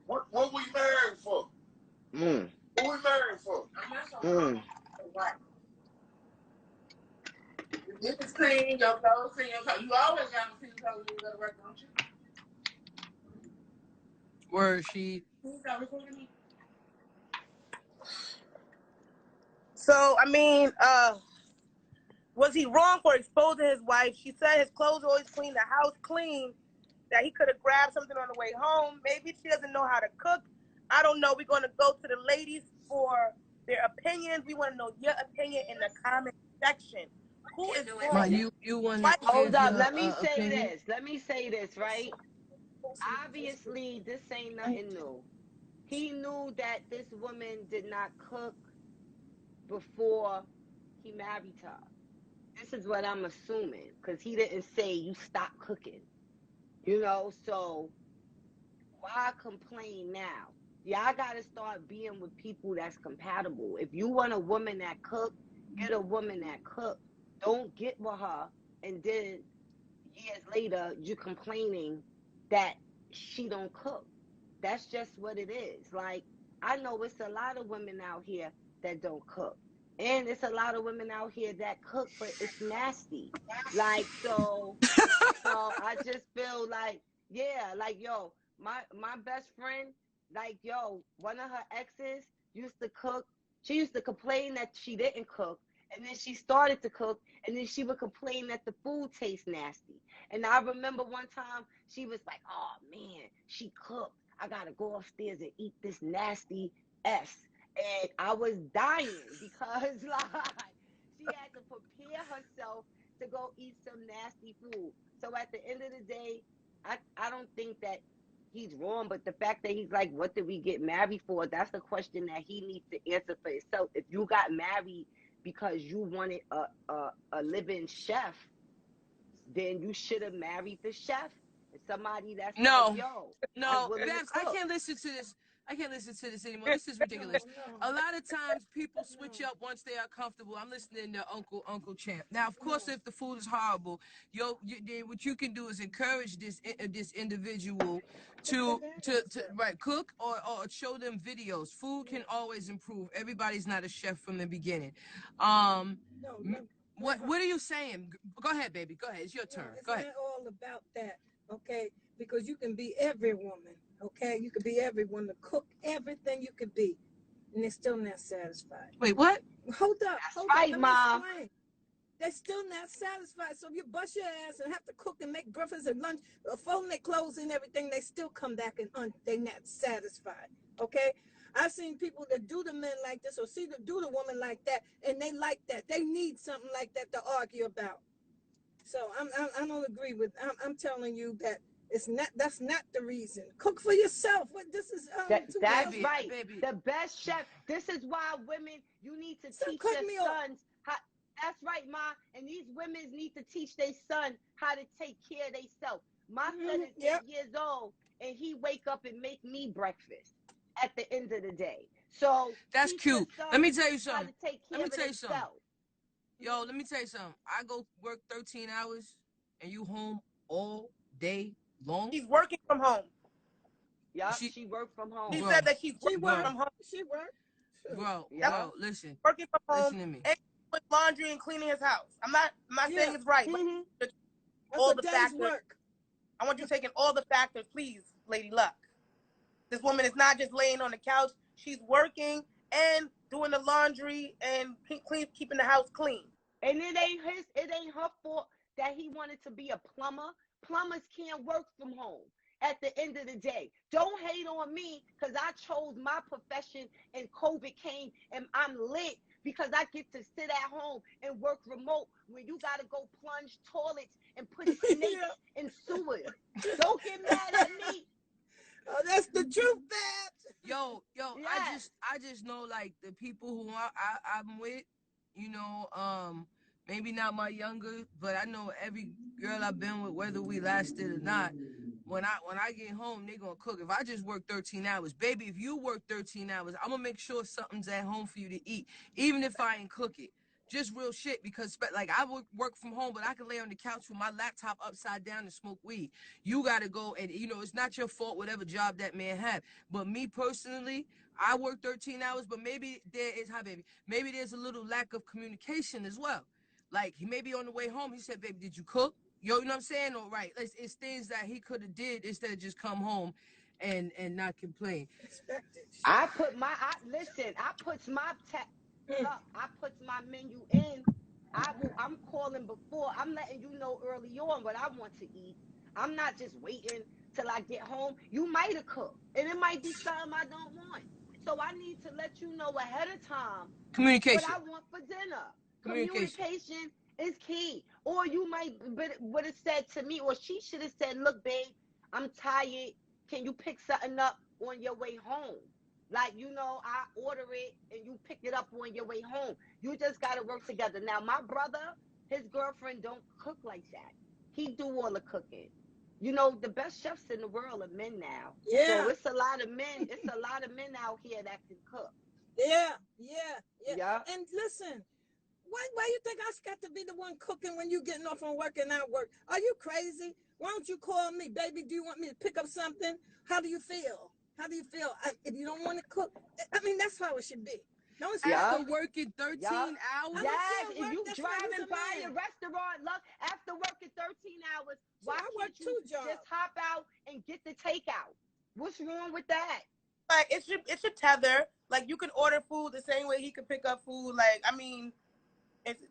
What we married for? What we married for? Your dishes clean, your clothes clean, you always got to clean clothes when you go to work, don't you? Where she? So, I mean, was he wrong for exposing his wife? She said his clothes always clean, the house clean, that he could have grabbed something on the way home. Maybe she doesn't know how to cook. I don't know. We're going to go to the ladies for their opinions. We want to know your opinion in the comment section. Who is wrong? You want to Hold up. Let me opinion? say this, right? Obviously, this ain't nothing new. He knew that this woman did not cook before he married her. This is what I'm assuming, because he didn't say you stop cooking. So Why complain now? Y'all gotta start being with people that's compatible. If you want a woman that cook, get a woman that cook. Don't get with her and then years later you complaining that she don't cook. That's just what it is. Like, I know it's a lot of women out here that don't cook. And it's a lot of women out here that cook, but it's nasty. Like, so, I just feel like, yeah, like, yo, my best friend, like, yo, one of her exes used to cook. She used to complain that she didn't cook, and then she started to cook, and then she would complain that the food tastes nasty. And I remember one time she was like, oh man, she cooked. I gotta go upstairs and eat this nasty S. And I was dying because like she had to prepare herself to go eat some nasty food. So at the end of the day, I don't think that he's wrong, but the fact that he's like, what did we get married for? That's a question that he needs to answer for himself. If you got married because you wanted a living chef, then you should have married the chef. And somebody that's like, No, yo, I'm no, willing to Babs, I cook. can't listen to this. I can't listen to this anymore. This is ridiculous. A lot of times people switch up once they are comfortable. I'm listening to Uncle Champ. Now, of course, if the food is horrible, what you can do is encourage this individual to right cook or show them videos. Food can always improve. Everybody's not a chef from the beginning. What are you saying? Go ahead, baby. Go ahead. It's your turn. Go ahead. It's not all about that, okay? Because you can be every woman, okay? You can be every woman, cook everything you could be, and they're still not satisfied. Wait, what? Hold up. Right, Let Mom. me explain. They're still not satisfied. So if you bust your ass and have to cook and make breakfast and lunch, fold their clothes and everything, they still come back and they're not satisfied, okay? I've seen people that do the men like this or see them do the woman like that, and they like that. They need something like that to argue about. So I don't agree with. I'm telling you that it's not. That's not the reason. Cook for yourself. What this is. That's Baby, right. baby. The best chef. This is why women, you need to teach cut your me off. sons how. That's right, Ma. And these women need to teach their son how to take care of themselves. My son is 8 years old, and he wake up and make me breakfast at the end of the day. So that's teach your cute. son Let me tell you how something. to take care Let me of tell you something. themselves. Yo, let me tell you something. I go work 13 hours and you home all day long. She's working from home. Yeah, she worked from home. She said that she's working Bro. from home. She worked. Bro, Yeah. bro, listen. Working from home. Listen to me. And with laundry and cleaning his house. I'm not saying it's right. Mm-hmm. But That's all a the day's factors. work. I want you taking all the factors, please, Lady Luck. This woman is not just laying on the couch. She's working and doing the laundry and keeping the house clean. And it ain't her fault that he wanted to be a plumber. Plumbers can't work from home at the end of the day. Don't hate on me because I chose my profession and COVID came and I'm lit because I get to sit at home and work remote when you got to go plunge toilets and put snakes in sewers. Don't get mad at me. Oh, that's the truth, Babs. Yo, Yes. I just know like the people who I'm with, you know, maybe not my younger, but I know every girl I've been with, whether we lasted or not, when I get home, they gonna cook. If I just work 13 hours, baby, if you work 13 hours, I'm gonna make sure something's at home for you to eat, even if I ain't cook it. Just real shit, because like I work from home, but I can lay on the couch with my laptop upside down and smoke weed. You gotta go, and you know it's not your fault whatever job that man had. But me personally, I work 13 hours, but maybe maybe there's a little lack of communication as well. Like he may be on the way home, he said, "Baby, did you cook?" Yo, you know what I'm saying? All right, it's things that he could have did instead of just come home and not complain. I put my I put my menu in. I'm calling before. I'm letting you know early on what I want to eat. I'm not just waiting till I get home. You might have cooked, and it might be something I don't want. So I need to let you know ahead of time Communication. what I want for dinner. Communication. Communication is key. Or you might would have said to me, or she should have said, "Look, babe, I'm tired. Can you pick something up on your way home?" Like, you know, I order it and you pick it up on your way home. You just got to work together. Now, my brother, his girlfriend don't cook like that. He do all the cooking. You know, the best chefs in the world are men now. Yeah. So it's a lot of men. It's a lot of men out here that can cook. Yeah. Yeah. And listen, why you think I got to be the one cooking when you getting off on work and I work? Are you crazy? Why don't you call me, baby? Do you want me to pick up something? How do you feel? If you don't want to cook, I mean, that's how it should be. No, it's Yeah. After working 13 hours? Yes, care if what, you that's why I was driving a by man. a restaurant, look, after working 13 hours, So why I work can't you 2 jobs. just hop out and get the takeout? What's wrong with that? Like it should tether. Like you can order food the same way he could pick up food. Like I mean, it's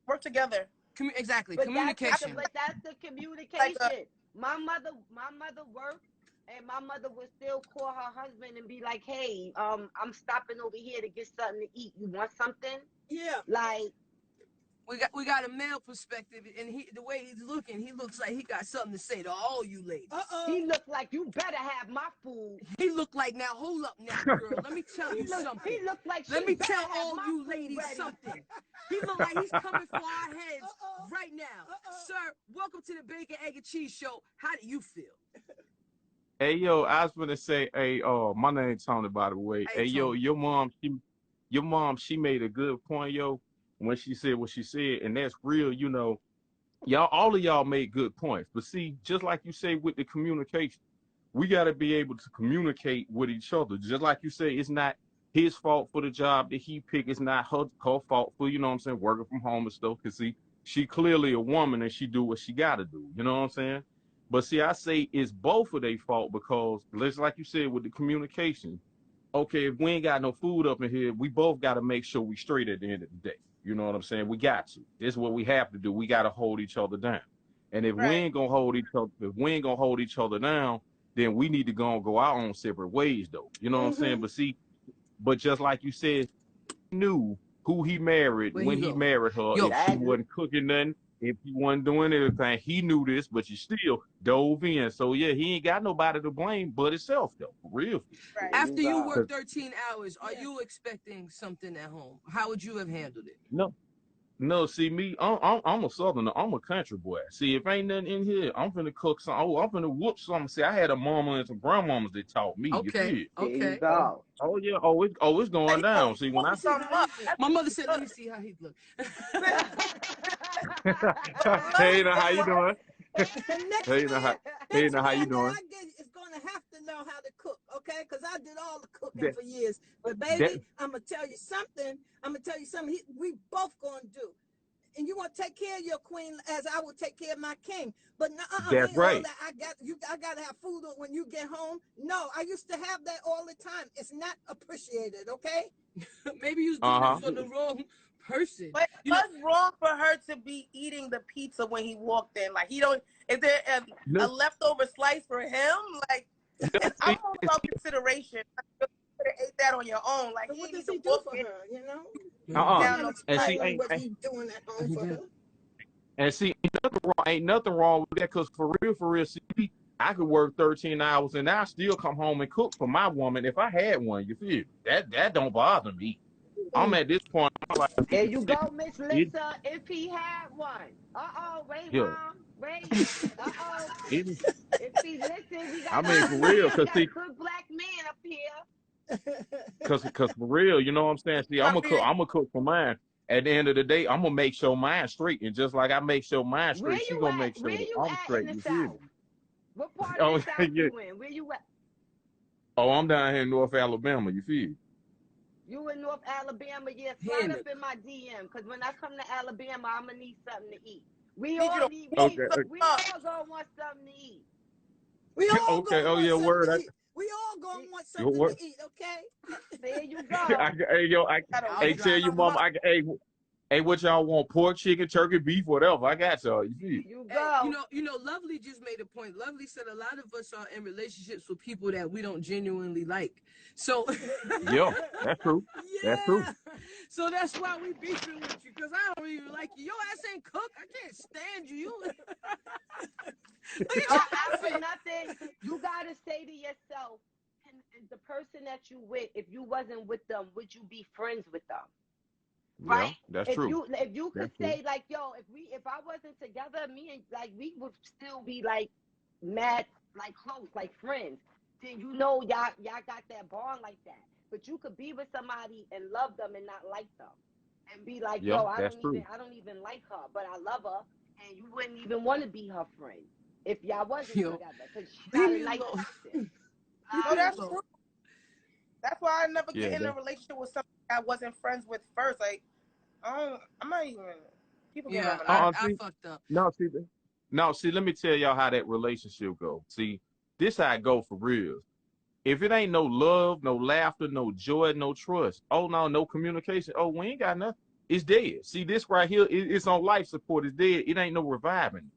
work together. Exactly. But Communication. that's the communication. My mother worked, and my mother would still call her husband and be like, "Hey, I'm stopping over here to get something to eat. You want something?" Yeah. Like, we got a male perspective, and the way he's looking, he looks like he got something to say to all you ladies. he looked like, you better have my food. He looked like, now hold up now, girl. Let me tell you something. He looked like, let me tell have all my you food ladies ready. something. He look like he's coming for our heads right now. Sir, welcome to the Bacon, Egg, and Cheese Show. How do you feel? Hey yo, I was gonna say, hey, my name's Tony, by the way. Hey, Yo, Tony. your mom, she made a good point, yo, when she said what she said, and that's real, you know. Y'all, all of y'all made good points, but see, just like you say with the communication, we got to be able to communicate with each other. Just like you say, it's not his fault for the job that he picked. It's not her fault for, you know what I'm saying, working from home and stuff. Because see, she clearly a woman and she do what she got to do. You know what I'm saying? But see, I say it's both of their fault because, just like you said, with the communication, okay, if we ain't got no food up in here, we both got to make sure we straight at the end of the day. You know what I'm saying? We got to. This is what we have to do. We got to hold each other down. And if we ain't gonna hold each other down, then we need to go our own separate ways, though. You know what I'm saying? But see, just like you said, he knew who he married when he married her. If she wasn't cooking nothing, if he wasn't doing anything, he knew this, but you still dove in. So yeah, he ain't got nobody to blame but himself, though. For real. Right. After you work 13 hours, are you expecting something at home? How would you have handled it? No, see me, I'm a southerner. I'm a country boy. See, if ain't nothing in here, I'm finna cook some. Oh, I'm finna whoop something. See, I had a mama and some grandmamas that taught me. Okay. You There you go. Oh yeah. It's going down. See, when my mother said, "Let me see how he look." Hey, now how you doing? Hey, now how you doing? I get is going to have to know how to cook, okay? Because I did all the cooking for years. But baby, I'm gonna tell you something. We both gonna do. And you want to take care of your queen as I would take care of my king. But that's right. I gotta have food when you get home. No, I used to have that all the time. It's not appreciated, okay? Maybe you was doing it for the wrong person. But what's wrong for her to be eating the pizza when he walked in? Like, is there a leftover slice for him? Like, and I'm all about consideration. You could have ate that on your own. Like, what does he do for her, you know? And see, what he's doing at home for her. And see, ain't nothing wrong with that, because for real, see, I could work 13 hours and I still come home and cook for my woman if I had one. You feel that don't bother me. I'm at this point. There you go, Miss Lissa. If he had one. Wait, Mom. Wait. If he listen, we got for real, because see, good black man up here. Cause for real, you know what I'm saying? See, I'm gonna cook for mine. At the end of the day, I'm gonna make sure mine's straight. And just like I make sure mine's straight, she gonna make sure that I'm straight. In the South? What part of the South you in? Where you at? Oh, I'm down here in North Alabama, you feel? You in North Alabama? Yeah, slide up in my DM, because when I come to Alabama, I'm gonna need something to eat. We all gonna want something to eat. We all gonna want something to eat. We all gonna want something to eat, okay? There you go. I tell you, mama, hey, what y'all want? Pork, chicken, turkey, beef, whatever. I got y'all. You see? You go. You know, Lovely just made a point. Lovely said a lot of us are in relationships with people that we don't genuinely like. So yeah, that's true. Yeah. That's true. So that's why we beefing with you, because I don't even like you. Your ass ain't cook. I can't stand you. After nothing, you gotta say to yourself, and the person that you with, if you wasn't with them, would you be friends with them? Right? Yeah, that's true. If you could say like, yo, if I wasn't together, me and like we would still be like mad, like close, like friends, then you know y'all got that bond like that. But you could be with somebody and love them and not like them, and be like, Yeah, yo, that's true. I don't even like her, but I love her, and you wouldn't even want to be her friend if y'all wasn't Yo, together, because she's leave not a me nice alone. person. Leave No, me that's alone. true. That's why I never Yeah, get in a relationship with somebody I wasn't friends with first. Like, I'm not even. People get Yeah, on my nerves. I see, fucked up. no, see, no, see. Let me tell y'all how that relationship go. See, this how it go for real. If it ain't no love, no laughter, no joy, no trust, oh no, no communication, oh we ain't got nothing. It's dead. See, this right here, it's on life support. It's dead. It ain't no reviving.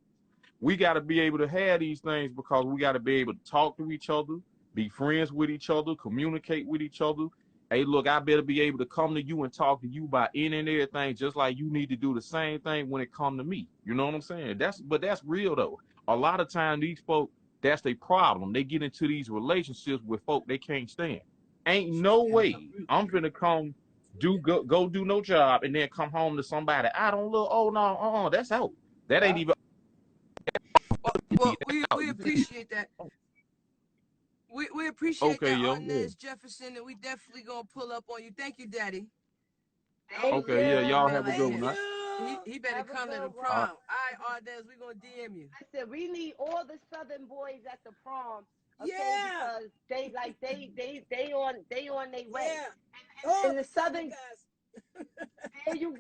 We got to be able to have these things because we got to be able to talk to each other, be friends with each other, communicate with each other. Hey, look, I better be able to come to you and talk to you about any and everything, just like you need to do the same thing when it come to me. You know what I'm saying? That's real though. A lot of time these folk, that's their problem. They get into these relationships with folk they can't stand. Ain't no way I'm gonna come go do no job and then come home to somebody I don't look. Oh no, that's out. That ain't Yeah. even Well, out. we appreciate that. We appreciate Okay, that, yo, yeah. Arnez Jefferson, and we definitely gonna pull up on you. Thank you, Daddy. Thank Okay, yeah, My y'all you. man have a like good Thank one. he Huh? you. he better Have a come to the good prom. one. All right, Arnez, we gonna DM you. Listen, we need all the Southern boys at the prom, okay? Yeah. Because they on their way. Yeah. All And the the Southern Southern, guys. there you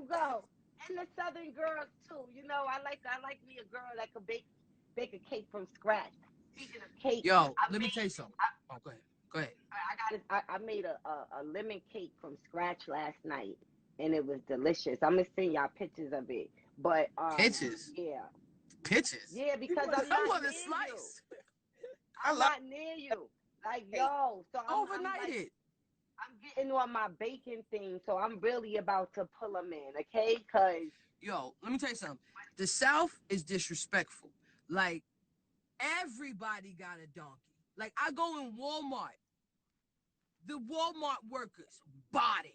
go. And the Southern girls too. You know, I like me a girl that could bake a cake from scratch. Speaking of cake, Yo, let me tell you something. Oh, go ahead. Go ahead. I made a lemon cake from scratch last night, and it was delicious. I'm gonna send y'all pictures of it. But Pitches. yeah, Pitches. yeah, You because want I'm to I not want a near you. slice. I I'm love not near you. Like, cake. yo, so I'm Overnight like, it. I'm getting on my baking thing, so I'm really about to pull them in, okay? Cause Yo, let me tell you something. The South is disrespectful. Like everybody got a donkey. Like I go in Walmart, the Walmart workers body,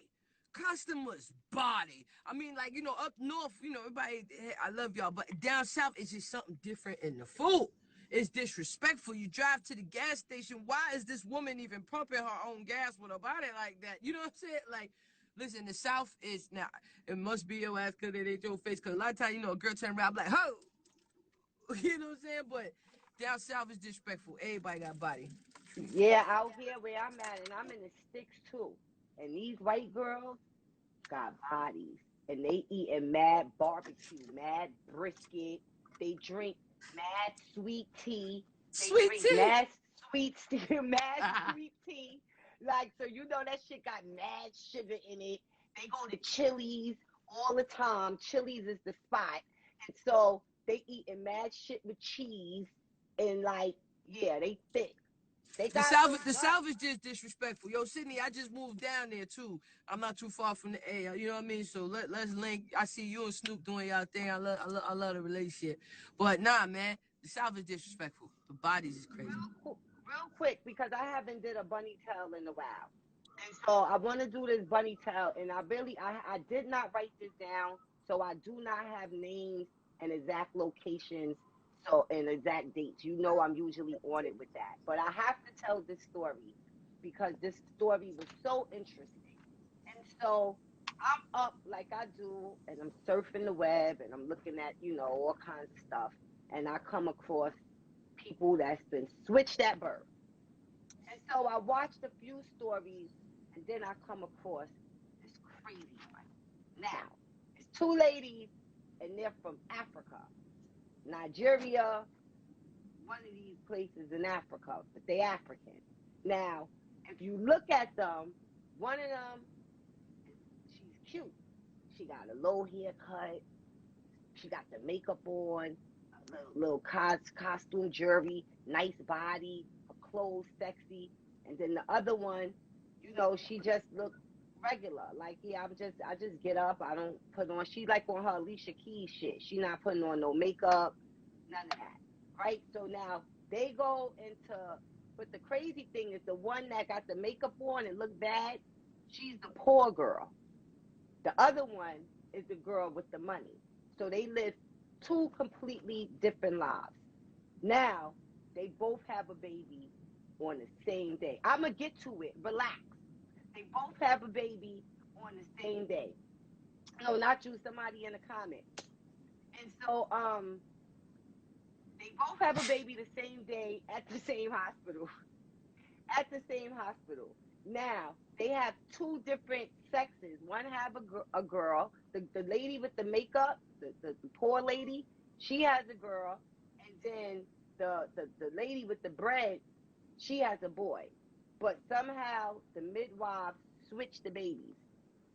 customers body. I mean, like up north, everybody. I love y'all, but down south, it's just something different in the food. It's disrespectful. You drive to the gas station. Why is this woman even pumping her own gas with her body like that? You know what I'm saying? Like, listen, the South is now. It must be your ass because it ain't your face. Because a lot of times, a girl turn around, I'm like, ho. You know what I'm saying? But down south is disrespectful. Everybody got body. yeah, out here where I'm at, and I'm in the sticks too. And these white girls got bodies, and they eating mad barbecue, mad brisket. They drink mad sweet tea. They Sweet drink tea. mad sweet tea, mad sweet tea. Like, so you know that shit got mad sugar in it. They go to Chili's all the time. Chili's is the spot, and so they eating mad shit with cheese, and like, yeah, they thick. They The got a South, little the butt. South is just disrespectful. Yo, Sydney, I just moved down there too. I'm not too far from the A. You know what I mean? So let's link. I see you and Snoop doing y'all thing. I love the relationship. But nah, man, the South is disrespectful. The bodies is crazy. Real quick, because I haven't did a bunny tail in a while. And so I want to do this bunny tail, and I did not write this down, so I do not have names and exact locations, so and exact dates. You know I'm usually on it with that. But I have to tell this story because this story was so interesting. And so I'm up like I do, and I'm surfing the web, and I'm looking at, all kinds of stuff, and I come across people that's been switched at birth. And so I watched a few stories, and then I come across this crazy one. Now, it's two ladies, and they're from Africa, Nigeria, one of these places in Africa, but they African. Now, if you look at them, one of them, she's cute. She got a low haircut. She got the makeup on, a little costume jewelry, nice body, her clothes sexy. And then the other one, she just looked regular. Like, yeah, I just get up. I don't put on. She like on her Alicia Keys shit. She not putting on no makeup, none of that. Right? So now they go into. But the crazy thing is the one that got the makeup on and looked bad. She's the poor girl. The other one is the girl with the money. So they live two completely different lives. Now, they both have a baby on the same day. I'm going to get to it. Relax. They both have a baby on the same day. No, not you, somebody in the comment. And so, they both have a baby the same day at the same hospital. At the same hospital. Now, they have two different sexes. One have a girl. The lady with the makeup, the poor lady, she has a girl. And then the lady with the bread, she has a boy. But somehow the midwives switched the babies.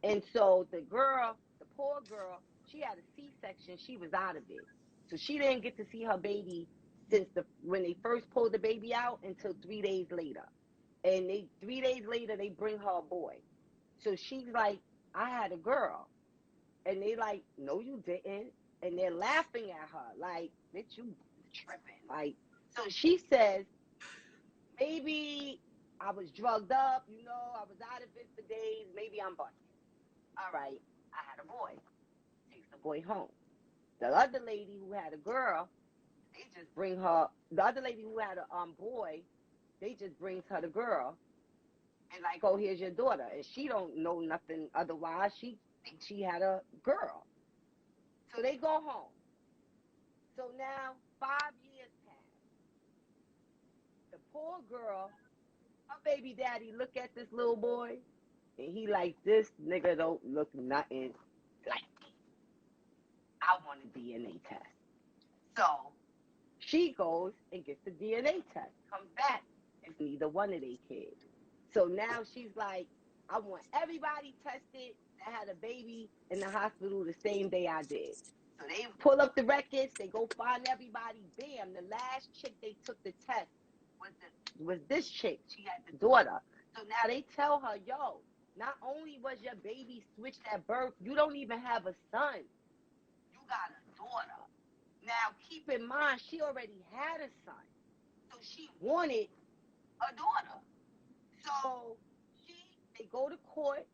And so the girl, the poor girl, she had a C-section. She was out of it. So she didn't get to see her baby since when they first pulled the baby out until 3 days later. And 3 days later, they bring her a boy. So she's like, I had a girl. And they like, no, you didn't. And they're laughing at her, like, bitch, you tripping. Like, so she says, maybe I was drugged up, I was out of it for days. Maybe I'm busted. All right, I had a boy. Takes the boy home. The other lady who had a girl, they just bring her. The other lady who had a boy, they just brings her the girl, and like, oh, here's your daughter, and she don't know nothing otherwise. She thinks she had a girl. So they go home. So now 5 years pass. The poor girl, her baby daddy look at this little boy, and he like, this nigga don't look nothing like me. I want a DNA test. So she goes and gets the DNA test. Comes back, it's neither one of their kids. So now she's like, I want everybody tested that had a baby in the hospital the same day I did. So they pull up the records, they go find everybody. Bam, the last chick they took the test was this chick. She had the daughter. So now they tell her, yo, not only was your baby switched at birth, you don't even have a son. You got a daughter. Now, keep in mind, she already had a son. So she wanted a daughter. So they go to court.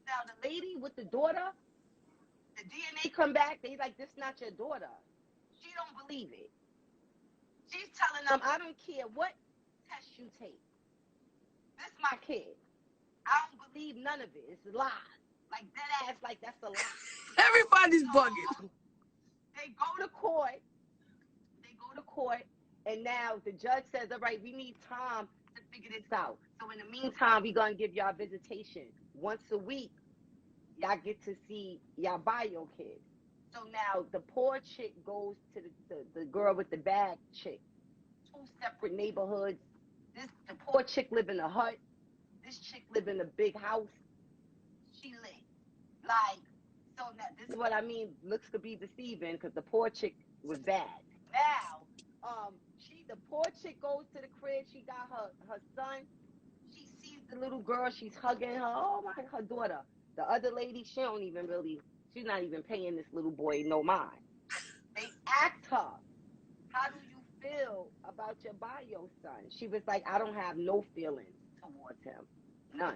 Now, the lady with the daughter, the DNA come back. They like, this not your daughter. She don't believe it. She's telling them, I don't care what test you take. This my kid. I don't believe none of it. It's lies. Like, dead ass, like, that's a lie. Everybody's bugging. They go to court. And now the judge says, all right, we need time to figure this out. So in the meantime, we're going to give y'all visitation. Once a week, y'all get to see y'all bio kids. So now the poor chick goes to the girl with the bad chick. 2 separate neighborhoods. The poor chick live in a hut. This chick live in a big house. She lit. Like, so now this is what I mean. Looks could be deceiving because the poor chick was bad. Now, the poor chick goes to the crib. She got her son. She sees the little girl. She's hugging her. Oh my, her daughter. The other lady, she's not even paying this little boy no mind. They asked her, how do you feel about your bio son? She was like, I don't have no feelings towards him. None.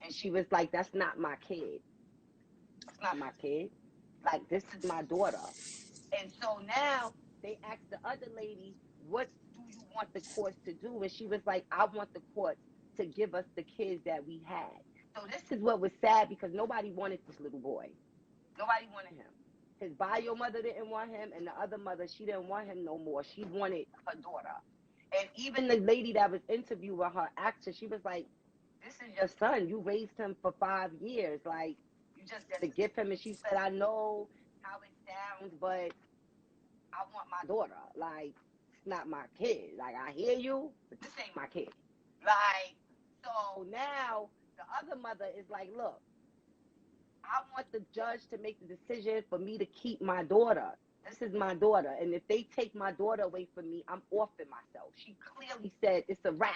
And she was like, that's not my kid. That's not my kid. Like, this is my daughter. And so now they asked the other lady, what do you want the courts to do? And she was like, I want the courts to give us the kids that we had. So this is what was sad because nobody wanted this little boy. Nobody wanted him. His bio mother didn't want him, and the other mother, she didn't want him no more. She wanted her daughter. And even the lady that was interviewing her asked her, she was like, this is your son. You raised him for 5 years. Like, you just got to give him. And she said, I know how it sounds, but I want my daughter. Like, it's not my kid. Like, I hear you, but this ain't my kid. Like, so now the other mother is like, look, I want the judge to make the decision for me to keep my daughter. This is my daughter. And if they take my daughter away from me, I'm offing myself. She clearly said it's a wrap.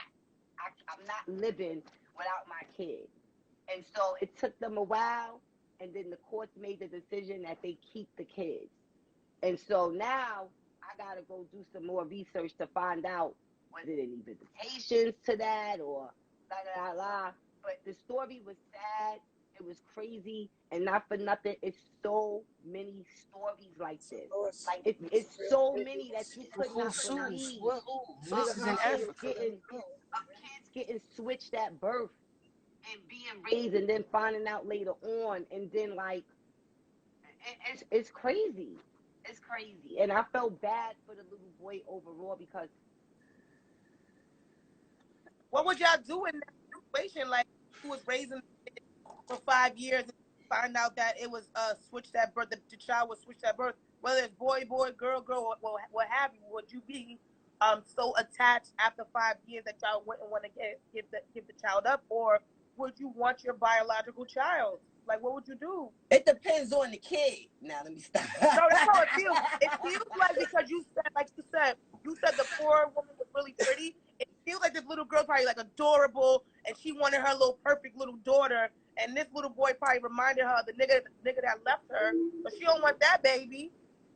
I'm not living without my kid. And so it took them a while. And then the courts made the decision that they keep the kids. And so now I got to go do some more research to find out was it any visitations to that or la la la. But the story was sad. It was crazy, and not for nothing, it's so many stories like this. It's so many that you could Who not sues? believe What? Who? of This is in kids Africa. getting switched at birth and being raised, and then finding out later on, and then like it's crazy. It's crazy, and I felt bad for the little boy overall because What would y'all do in that situation? Like, who was raising for 5 years and find out that it was switched at birth, the child was switched at birth, whether it's boy, girl, what have you, would you be so attached after 5 years that y'all wouldn't want to give the child up, or would you want your biological child? Like, what would you do? It depends on the kid. Now let me stop. No, that's how it feels. It feels like, because you said the poor woman was really pretty. It feels like this little girl probably like adorable, and she wanted her little perfect little daughter. And this little boy probably reminded her of the nigga that left her, but she don't want that baby.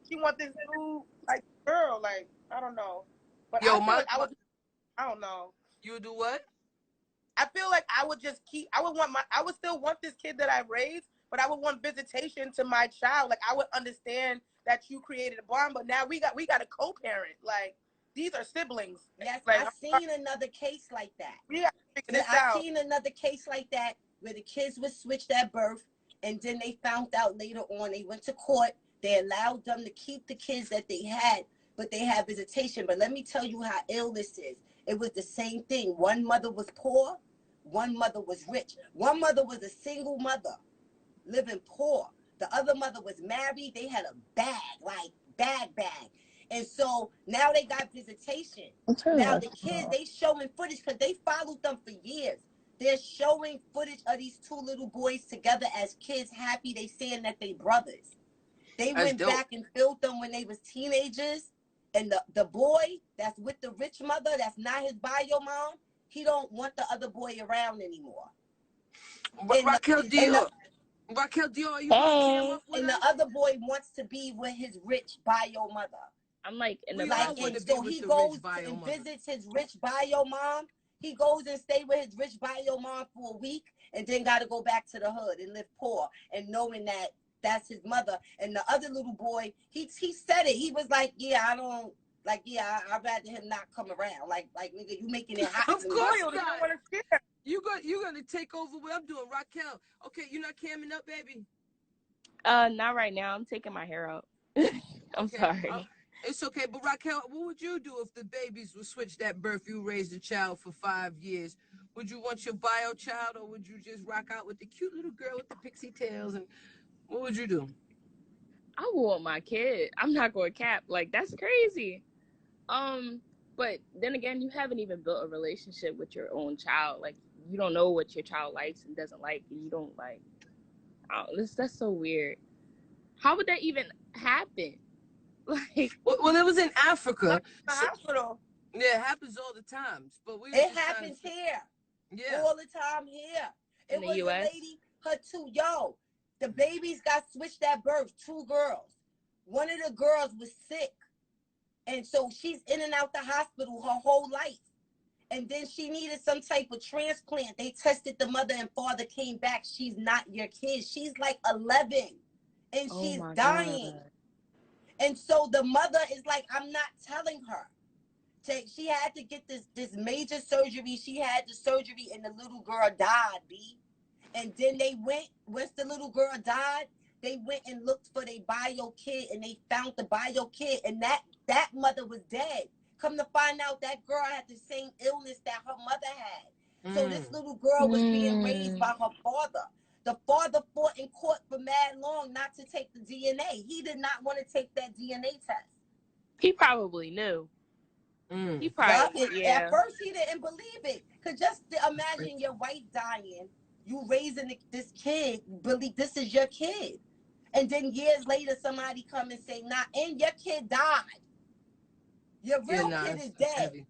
She want this new like girl. Like, I don't know, but Yo, I don't know. You would do what? I feel like I would just I would still want this kid that I raised, but I would want visitation to my child. Like, I would understand that you created a bond, but now we got a co-parent. Like, these are siblings. Yes, like, I've seen another case like that. We got to figure this out. I've seen another case like that where the kids were switched at birth, and then they found out later on. They went to court. They allowed them to keep the kids that they had, but they had visitation. But let me tell you how ill this is. It was the same thing. One mother was poor, one mother was rich. One mother was a single mother, living poor. The other mother was married. They had a bag, like bag. And so now they got visitation. Now the kids, they showing footage because they followed them for years. They're showing footage of these two little boys together as kids, happy. They saying that they brothers. They went back and filmed them when they was teenagers. And the boy that's with the rich mother, that's not his bio mom, he don't want the other boy around anymore. Raquel Dior. Raquel Dior, are you on camera with and us? the other boy wants to be with his rich bio mother. I'm like in the so he goes and visits his rich bio mom. He goes and stay with his rich bio mom for a week, and then got to go back to the hood and live poor, and knowing that that's his mother. And the other little boy, he said it. He was like, yeah, I don't. Like, yeah, I'd rather him not come around. Like, nigga, you making it hot. Of course not. You're gonna take over what I'm doing, Raquel. Okay, you're not camming up, baby. Not right now. I'm taking my hair out. I'm sorry. It's okay, but Raquel, what would you do if the babies were switched at birth? You raised a child for 5 years. Would you want your bio child, or would you just rock out with the cute little girl with the pixie tails? And what would you do? I would want my kid. I'm not going to cap. Like, that's crazy. But then again, you haven't even built a relationship with your own child. Like, you don't know what your child likes and doesn't like, and you don't like. That's so weird. How would that even happen? Like, well, it was in Africa. The hospital. Yeah, it happens all the time. But it happens here. Yeah, all the time here. It was a lady, the babies got switched at birth. 2 girls. One of the girls was sick, and so she's in and out the hospital her whole life. And then she needed some type of transplant. They tested the mother and father, came back. She's not your kid. She's like 11, and she's dying. God. And so the mother is like, I'm not telling her. She had to get this major surgery. She had the surgery, and the little girl died, B. And then they once the little girl died, they went and looked for their bio kid, and they found the bio kid, and that mother was dead. Come to find out, that girl had the same illness that her mother had. So this little girl was being raised by her father. The father fought in court for mad long not to take the DNA. He did not want to take that DNA test. He probably knew. He probably, At first, he didn't believe it. Because just imagine your wife dying, you raising this kid, believe this is your kid. And then years later, somebody come and say, nah, and your kid died. Your real kid is dead.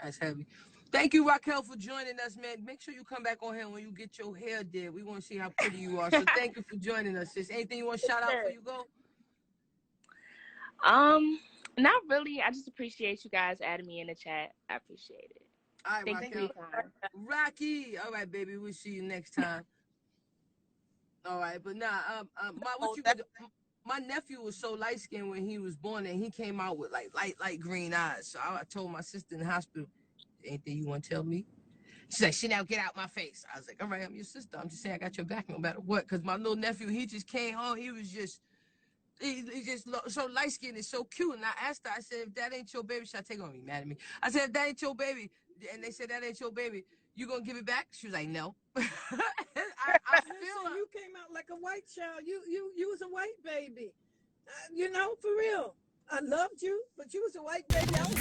That's heavy. Thank you, Raquel, for joining us, man. Make sure you come back on here when you get your hair did. We want to see how pretty you are. So thank you for joining us, sis. Anything you want to shout out before you go? Not really. I just appreciate you guys adding me in the chat. I appreciate it. All right, Raquel. Rocky. All right, baby. We'll see you next time. All right, but nah, my nephew was so light skinned when he was born, and he came out with like light green eyes. So I told my sister in the hospital, anything you want to tell me? She's like, Chanel, get out my face. I was like, all right, I'm your sister. I'm just saying I got your back no matter what. Because my little nephew, he just came home. He was just, he just so light skinned and so cute. And I asked her, I said, if that ain't your baby, should I take on me? Mad at me. I said, if that ain't your baby, and they said that ain't your baby, you gonna give it back? She was like, no. I feel you came out like a white child. You was a white baby. You know, for real. I loved you, but you was a white baby. I was